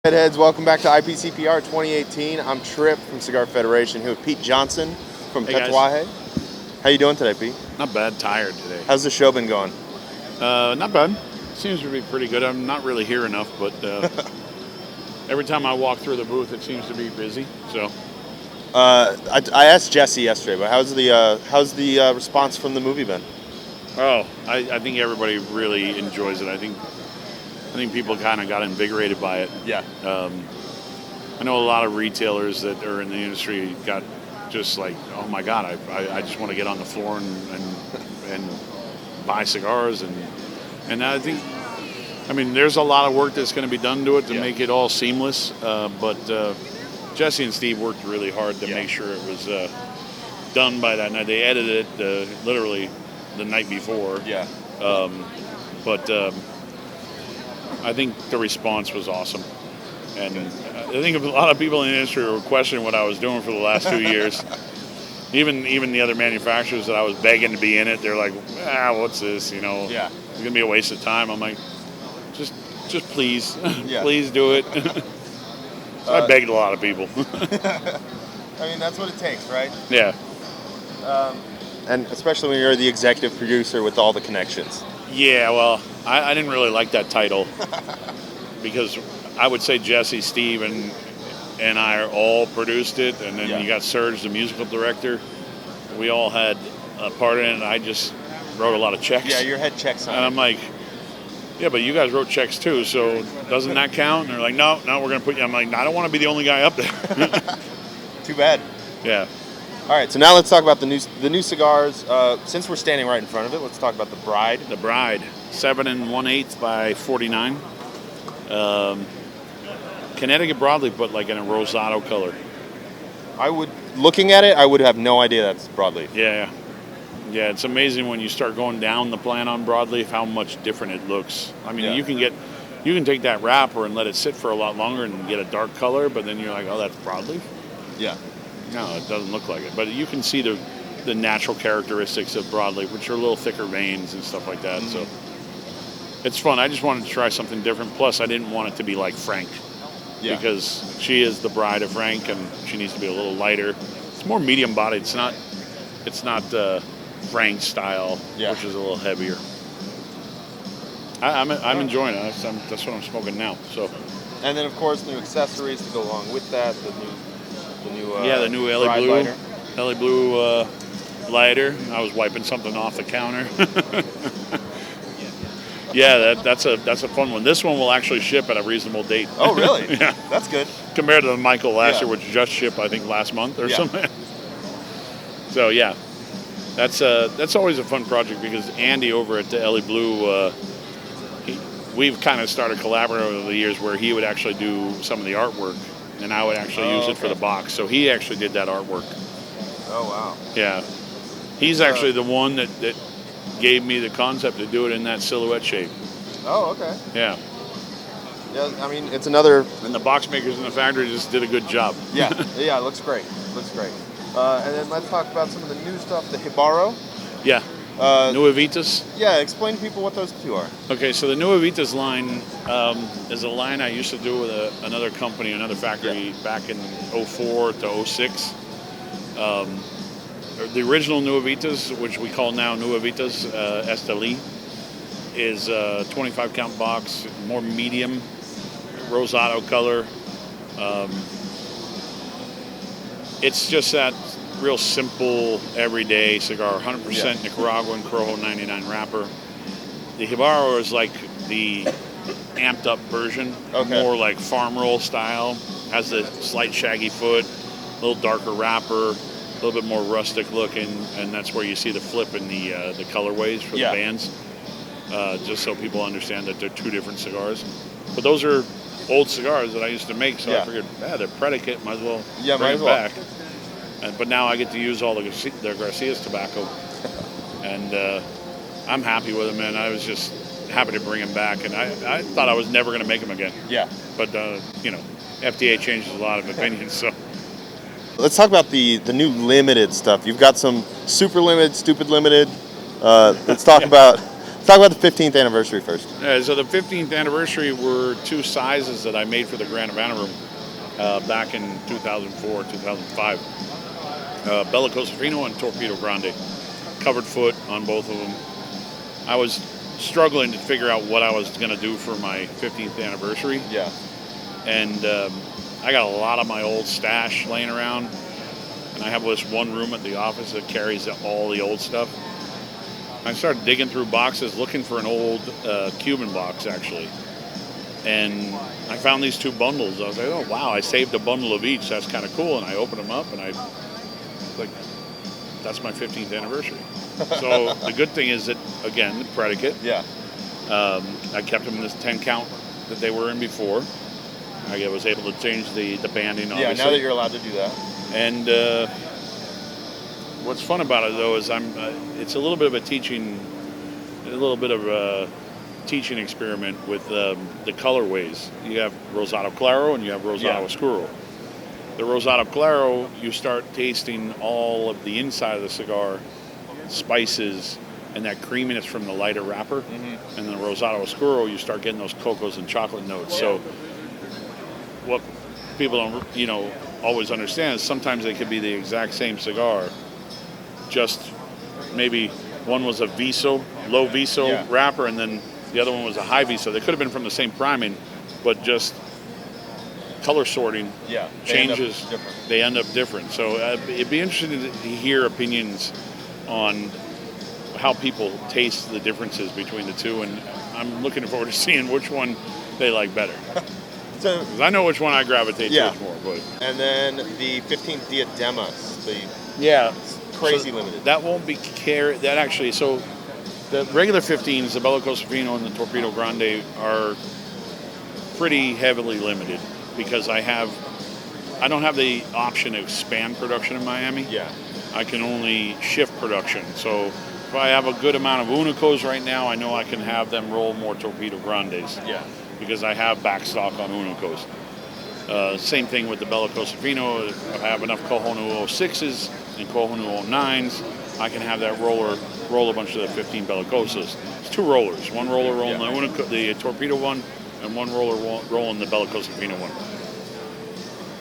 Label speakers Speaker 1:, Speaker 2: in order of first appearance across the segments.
Speaker 1: Heads, welcome back to IPCPR 2018. I'm Tripp from Cigar Federation here with Pete Johnson from Tatuaje. How you doing today, Pete?
Speaker 2: Not bad. Tired today.
Speaker 1: How's the show been going?
Speaker 2: Not bad. Seems to be pretty good. I'm not really here enough, but every time I walk through the booth, it seems to be busy. So
Speaker 1: I asked Jesse yesterday, but how's the response from the movie been?
Speaker 2: Oh, I think everybody really enjoys it. I think people kind of got invigorated by it.
Speaker 1: Yeah.
Speaker 2: I know a lot of retailers that are in the industry got just like, oh my God, I just want to get on the floor and buy cigars. And I think, there's a lot of work that's going to be done to it to make it all seamless. But Jesse and Steve worked really hard to make sure it was done by that night. They edited it literally the night before.
Speaker 1: Yeah.
Speaker 2: But I think the response was awesome. And I think a lot of people in the industry were questioning what I was doing for the last 2 years. Even the other manufacturers that I was begging to be in it, they're like, what's this? It's going to be a waste of time. I'm like, just please, please do it. So I begged a lot of people.
Speaker 1: That's what it takes, right?
Speaker 2: Yeah.
Speaker 1: And especially when you're the executive producer with all the connections.
Speaker 2: Yeah, well, I didn't really like that title because I would say Jesse, Steve, and I all produced it, and then you got Serge, the musical director. We all had a part in it, and I just wrote a lot of checks.
Speaker 1: Yeah, your head checks on it.
Speaker 2: And I'm like, yeah, but you guys wrote checks too, so doesn't that count? And they're like, no, we're going to put you. I'm like, I don't want to be the only guy up there.
Speaker 1: Too bad.
Speaker 2: Yeah.
Speaker 1: All right, so now let's talk about the new cigars. Since we're standing right in front of it, let's talk about the Bride.
Speaker 2: The Bride, 7 1/8 by 49. Connecticut broadleaf, but like in a rosado color.
Speaker 1: Looking at it, I would have no idea that's broadleaf.
Speaker 2: Yeah. It's amazing when you start going down the plant on broadleaf how much different it looks. You can take that wrapper and let it sit for a lot longer and get a dark color, but then you're like, oh, that's broadleaf.
Speaker 1: Yeah.
Speaker 2: No, it doesn't look like it, but you can see the natural characteristics of broadleaf, which are a little thicker veins and stuff like that. So it's fun. I just wanted to try something different. Plus, I didn't want it to be like Frank, because she is the bride of Frank, and she needs to be a little lighter. It's more medium bodied. It's not Frank style, which is a little heavier. I'm enjoying it. That's what I'm smoking now. So.
Speaker 1: And then of course new accessories to go along with that. The new
Speaker 2: LA Blue lighter. I was wiping something off the counter. That's a fun one. This one will actually ship at a reasonable date.
Speaker 1: Oh, really?
Speaker 2: Yeah,
Speaker 1: that's good.
Speaker 2: Compared to the Michael last year, which just shipped, I think, last month or something. So that's always a fun project because Andy over at the LA Blue, we've kind of started collaborating over the years where he would actually do some of the artwork. And I would actually use it for the box. So he actually did that artwork.
Speaker 1: Oh, wow.
Speaker 2: Yeah. He's actually the one that gave me the concept to do it in that silhouette shape.
Speaker 1: Oh, okay.
Speaker 2: Yeah.
Speaker 1: Yeah, it's another...
Speaker 2: And the box makers in the factory just did a good job.
Speaker 1: Yeah, it looks great. And then let's talk about some of the new stuff, the Hibaro.
Speaker 2: Yeah. New Avitus.
Speaker 1: Yeah, explain to people what those two are.
Speaker 2: Okay, so the New Avitus line is a line I used to do with another company, another factory back in 04 to 06. The original New Avitus, which we call now New Avitus Esteli, is a 25 count box, more medium, rosado color. It's just that real simple, everyday cigar, 100% Nicaraguan Corojo 99 wrapper. The Hibaro is like the amped up version, more like farm roll style. Has the slight shaggy foot, a little darker wrapper, a little bit more rustic looking, and that's where you see the flip in the colorways for the bands. Just so people understand that they're two different cigars. But those are old cigars that I used to make, so I figured, they're predicate, might as well bring it back. But now I get to use all the Garcia's tobacco, and I'm happy with them, man. I was just happy to bring them back, and I thought I was never going to make them again. Yeah. But, FDA changes a lot of opinions, so.
Speaker 1: Let's talk about the new limited stuff. You've got some super limited, stupid limited. Let's talk about Let's talk about the 15th anniversary first.
Speaker 2: So the 15th anniversary were 2 sizes that I made for the Grand Havana Room back in 2004, 2005. Bellicoso Fino and Torpedo Grande. Covered foot on both of them. I was struggling to figure out what I was going to do for my 15th anniversary.
Speaker 1: Yeah.
Speaker 2: And I got a lot of my old stash laying around. And I have this one room at the office that carries all the old stuff. I started digging through boxes looking for an old Cuban box, actually. And I found these 2 bundles. I was like, oh, wow, I saved a bundle of each. That's kind of cool. And I opened them up, and I was like, that's my 15th anniversary. So the good thing is that, again, the predicate.
Speaker 1: Yeah.
Speaker 2: I kept them in this 10 count that they were in before. I was able to change the banding, obviously.
Speaker 1: Yeah, now that you're allowed to do that.
Speaker 2: And what's fun about it, though, is it's a little bit of a teaching experiment with the colorways. You have Rosado Claro and you have Rosado Oscuro. The Rosado Claro, you start tasting all of the inside of the cigar, spices, and that creaminess from the lighter wrapper. Mm-hmm. And the Rosado Oscuro, you start getting those cocos and chocolate notes. Yeah. So what people don't, always understand is sometimes they could be the exact same cigar, just maybe one was a Viso, low Viso wrapper, and then the other one was a high Viso. They could have been from the same priming, but just color sorting changes. They end up different. So it'd be interesting to hear opinions on how people taste the differences between the two, and I'm looking forward to seeing which one they like better. So, I know which one I gravitate towards more. But.
Speaker 1: And then the 15th Diademas, crazy limited.
Speaker 2: That won't be carried. That actually, so the regular 15s, the Bellicoso Fino and the Torpedo Grande, are pretty heavily limited because I don't have the option to expand production in Miami.
Speaker 1: Yeah.
Speaker 2: I can only shift production. So if I have a good amount of Unicos right now, I know I can have them roll more Torpedo Grandes.
Speaker 1: Yeah.
Speaker 2: Because I have backstock on Unicos. Same thing with the Bellicoso Fino. If I have enough Cojonuo 06s and Cojonuo 9s, I can have that roller roll a bunch of the 15 Bellicosos. It's 2 rollers. One roller rolling the Torpedo one, and one roller rolling the Bellicoso Fino one.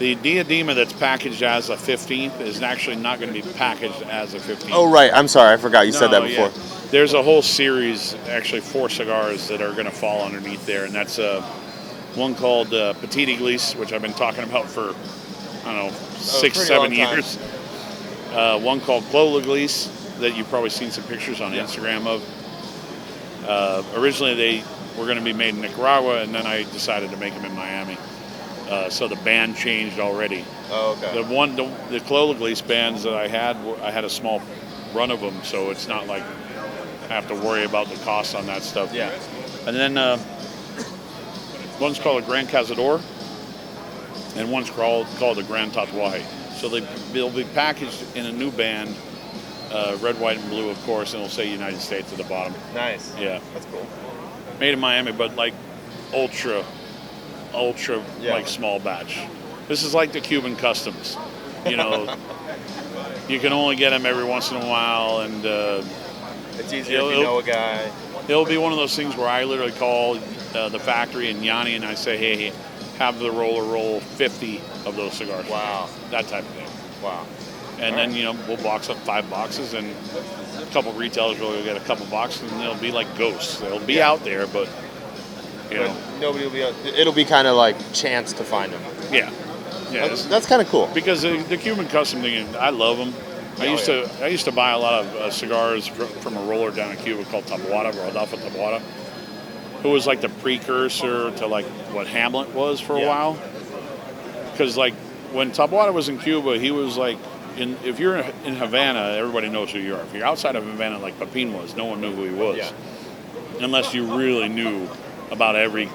Speaker 2: The Diadema that's packaged as a 15th is actually not going to be packaged as a 15th.
Speaker 1: Oh, right. I'm sorry. I forgot you said that before.
Speaker 2: Yeah. There's a whole series, actually 4 cigars that are going to fall underneath there, and that's one called Petit Église, which I've been talking about for, 6-7 years. One called Clos L'Église that you've probably seen some pictures on Instagram of. Originally, they were going to be made in Nicaragua, and then I decided to make them in Miami. So the band changed already.
Speaker 1: Oh, okay.
Speaker 2: The Clos L'Église bands that I had a small run of them, so it's not like I have to worry about the cost on that stuff.
Speaker 1: Yeah.
Speaker 2: And then one's called a Grand Cazador, and one's called the Grand Tatuaje. So they'll be packaged in a new band, red, white, and blue, of course, and it'll say United States at the bottom.
Speaker 1: Nice.
Speaker 2: Yeah.
Speaker 1: That's cool.
Speaker 2: Made in Miami, but like ultra like small batch. This is like the Cuban customs. You can only get them every once in a while, and
Speaker 1: it's easier if you know a guy.
Speaker 2: It'll be one of those things where I literally call the factory in Yanni and I say, hey, have the roller roll 50 of those cigars.
Speaker 1: Wow.
Speaker 2: That type of thing.
Speaker 1: Wow.
Speaker 2: And then, we'll box up 5 boxes, and a couple retailers will get a couple boxes, and they'll be like ghosts. They'll be out there, but,
Speaker 1: nobody will be out. It'll be kind of like chance to find them.
Speaker 2: Yeah. Yeah.
Speaker 1: That's kind of cool.
Speaker 2: Because the Cuban custom thing, I love them. I used to buy a lot of cigars from a roller down in Cuba called Taboada, Rodolfo Taboada, who was like the precursor to like what Hamlet was for a while. Because like when Taboada was in Cuba, he was like, if you're in Havana, everybody knows who you are. If you're outside of Havana, like Pepin was, no one knew who he was, unless you really knew about every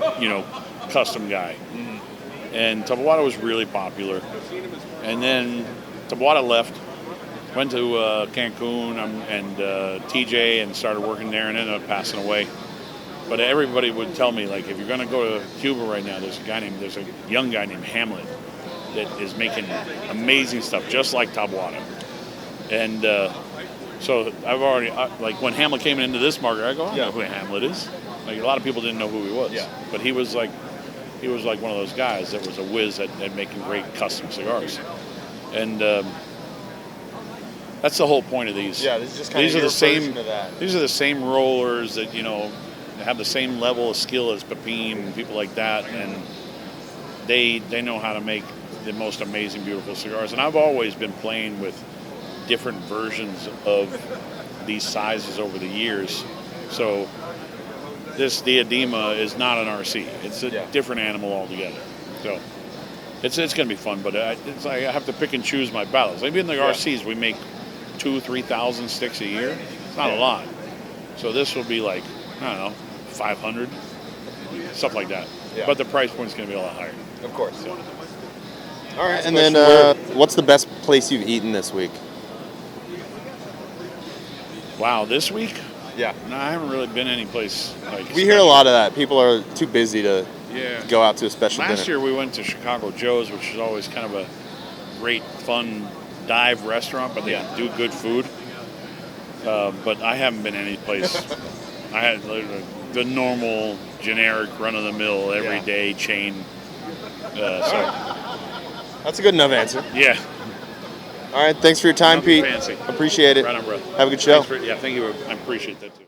Speaker 2: custom guy. Mm-hmm. And Taboada was really popular. And then Taboada left. Went to Cancun and TJ and started working there and ended up passing away. But everybody would tell me, like, if you're going to go to Cuba right now, there's a young guy named Hamlet that is making amazing stuff, just like Taboada. And So I've already, like when Hamlet came into this market, I go, I
Speaker 1: Yeah.
Speaker 2: know who Hamlet is. Like a lot of people didn't know who he was.
Speaker 1: Yeah.
Speaker 2: But he was like one of those guys that was a whiz at making great custom cigars. And that's the whole point of these.
Speaker 1: Yeah, this is just kind
Speaker 2: these
Speaker 1: of
Speaker 2: are
Speaker 1: your
Speaker 2: the same,
Speaker 1: version of that.
Speaker 2: These are the same rollers that, have the same level of skill as Pepin and people like that. And they know how to make the most amazing, beautiful cigars. And I've always been playing with different versions of these sizes over the years. So this Diadema is not an RC. It's a different animal altogether. So it's going to be fun, but it's like I have to pick and choose my battles. Like in the RCs, we make 2,000-3,000 sticks a year. It's not a lot. So this will be like, I don't know, 500, stuff like that.
Speaker 1: Yeah.
Speaker 2: But the price point's going to be a lot higher.
Speaker 1: Of course.
Speaker 2: So.
Speaker 1: All right, and then what's the best place you've eaten this week?
Speaker 2: Wow, this week?
Speaker 1: Yeah.
Speaker 2: No, I haven't really been any place like.
Speaker 1: We hear a lot of that. People are too busy to
Speaker 2: Yeah.
Speaker 1: go out to a special
Speaker 2: Last
Speaker 1: dinner.
Speaker 2: year we went to Chicago Joe's, which is always kind of a great, fun dive restaurant, but they do good food. But I haven't been any place. I had the normal, generic, run-of-the-mill, everyday chain.
Speaker 1: That's a good enough answer.
Speaker 2: Yeah.
Speaker 1: All right, thanks for your time,
Speaker 2: Nothing
Speaker 1: Pete.
Speaker 2: fancy.
Speaker 1: Appreciate it.
Speaker 2: Right on, brother.
Speaker 1: Have a good show.
Speaker 2: Thank you. I appreciate that too.